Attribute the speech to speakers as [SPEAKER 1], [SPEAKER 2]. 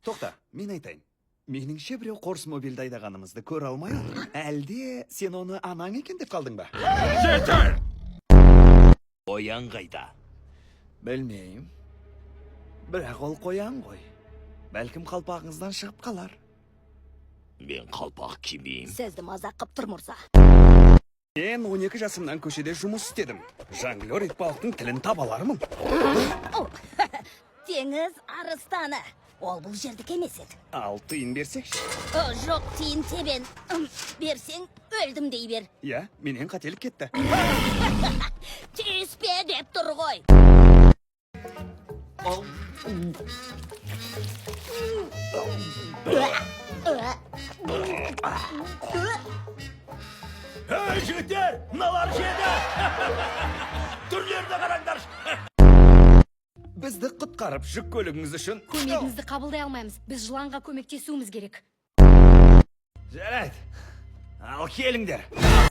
[SPEAKER 1] Тоқта, мен айтайын. Меніңше біреу қорс мобильді айдағанымызды көре алмай отыр. Әлде сен оны анаң екен деп қалдың ба?
[SPEAKER 2] Жетер! Қоян қайда?
[SPEAKER 1] Білмеймін. Бірақ ол қоян ғой. Бәлкім қалпағыңыздан шығып қалар.
[SPEAKER 2] Мен қалпақ кимеймін.
[SPEAKER 3] Сізді мазақ қып тұр мұрза.
[SPEAKER 1] Мен 12 жасымнан көшеде жұмыс істедім. Жонглер итбалықтың тілін таба алармын.
[SPEAKER 3] Теңіз арыстаны. Ол бұл жердікі емес еді.
[SPEAKER 1] Ал тиын берсекші.
[SPEAKER 3] Жоқ, тиын тебен. Берсең, өлдім дей бер.
[SPEAKER 1] Я, менен қателік кетті.
[SPEAKER 3] Түйіспе деп тұр ғой.
[SPEAKER 2] Ей, жігіттер, мыналар жеді! Түрлерді қараңдар!
[SPEAKER 1] Бізді құтқарып жүк көлігіңіз үшін.
[SPEAKER 4] Көмегіңізді қабылдай алмаймыз. Біз жыланға көмектесуіміз керек.
[SPEAKER 1] Жарайды. Ал келіңдер.